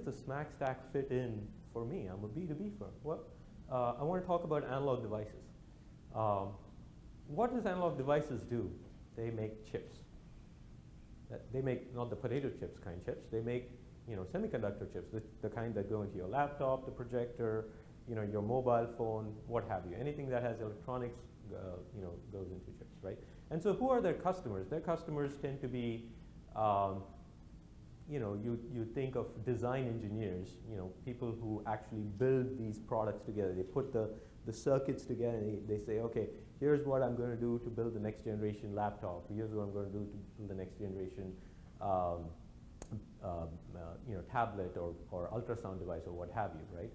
the SMAC Stack fit in for me? I'm a B2B firm. Well, I want to talk about analog devices. What does analog devices do? They make chips. They make not the potato chips kind chips. They make semiconductor chips, the kind that go into your laptop, the projector, your mobile phone, what have you. Anything that has electronics, goes into chips, right? And so, who are their customers? Their customers tend to be, you think of design engineers, people who actually build these products together. They put the circuits together and they say, okay, here's what I'm going to do to build the next generation laptop. Here's what I'm going to do to build the next generation tablet or ultrasound device or what have you, right?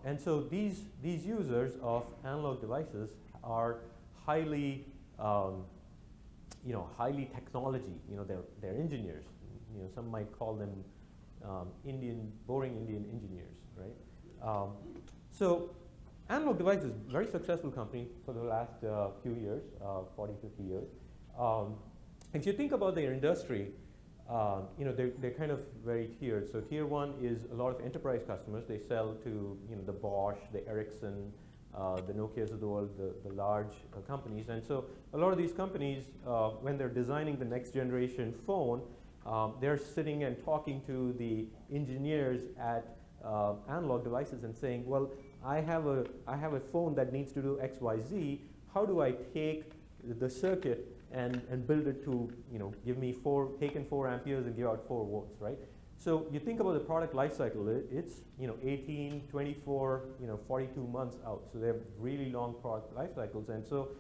And so these users of analog devices are highly highly technology. They're engineers. Some might call them boring Indian engineers, right? So analog devices, very successful company for the last few years, 40, 50 years. If you think about their industry, they're kind of very tiered. So tier one is a lot of enterprise customers. They sell to the Bosch, the Ericsson, the Nokias of the world, the large companies. And so a lot of these companies, when they're designing the next generation phone, they're sitting and talking to the engineers at analog devices and saying, well, I have a phone that needs to do X, Y, Z. How do I take the circuit and build it to give me take in 4 amperes and give out 4 volts, right? So you think about the product life cycle, it's 18, 24, 42 months out. So they have really long product life cycles. And so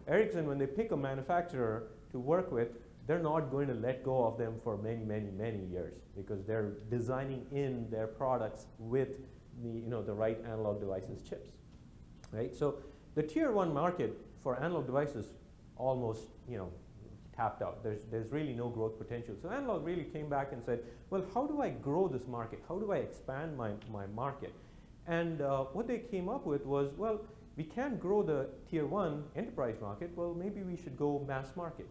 Ericsson, when they pick a manufacturer to work with, they're not going to let go of them for many, many, many years because they're designing in their products with the right analog devices chips, right? So the tier one market for analog devices almost tapped out. There's really no growth potential. So analog really came back and said, well, how do I grow this market? How do I expand my market? And what they came up with was, well, we can't grow the tier one enterprise market. Well, maybe we should go mass market.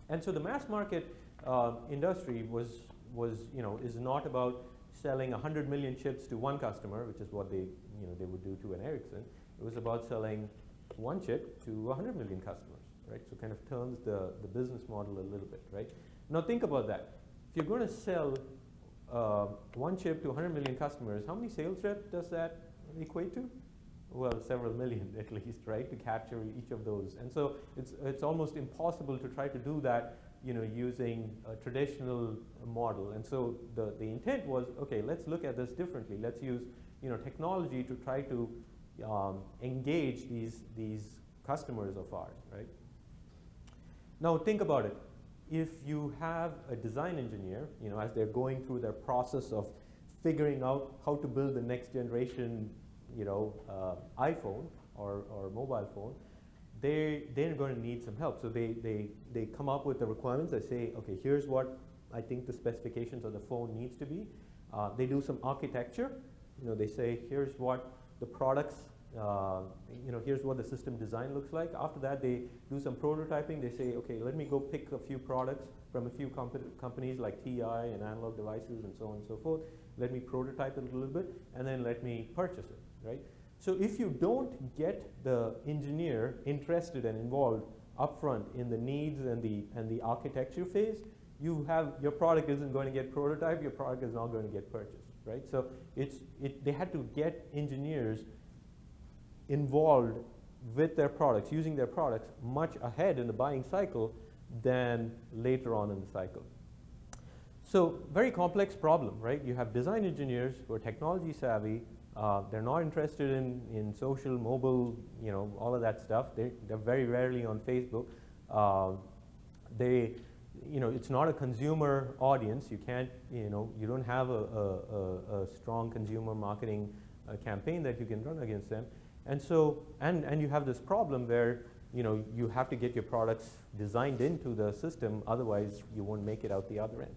And so the mass market industry is not about selling 100 million chips to one customer, which is what they would do to an Ericsson. It was about selling one chip to 100 million customers, right? So kind of turns the business model a little bit, right? Now think about that. If you're going to sell one chip to 100 million customers, how many sales reps does that equate to? Well, several million at least, right, to capture each of those. And so it's almost impossible to try to do that, using a traditional model. And so the intent was, okay, let's look at this differently. Let's use, technology to try to engage these customers of ours, right? Now think about it. If you have a design engineer, as they're going through their process of figuring out how to build the next generation iPhone or mobile phone, they're going to need some help. So they come up with the requirements. They say, okay, here's what I think the specifications of the phone needs to be. They do some architecture. They say, here's what the products, here's what the system design looks like. After that, they do some prototyping. They say, okay, let me go pick a few products from a few companies like TI and Analog Devices and so on and so forth. Let me prototype it a little bit, and then let me purchase it, right? So if you don't get the engineer interested and involved upfront in the needs and the architecture phase, your product isn't going to get prototyped, your product is not going to get purchased, right? So they had to get engineers involved with their products, using their products much ahead in the buying cycle than later on in the cycle. So very complex problem, right? You have design engineers who are technology savvy. They're not interested in social, mobile, all of that stuff. They're very rarely on Facebook. It's not a consumer audience. You can't, you don't have a strong consumer marketing campaign that you can run against them. And so, and you have this problem where, you have to get your products designed into the system, otherwise you won't make it out the other end.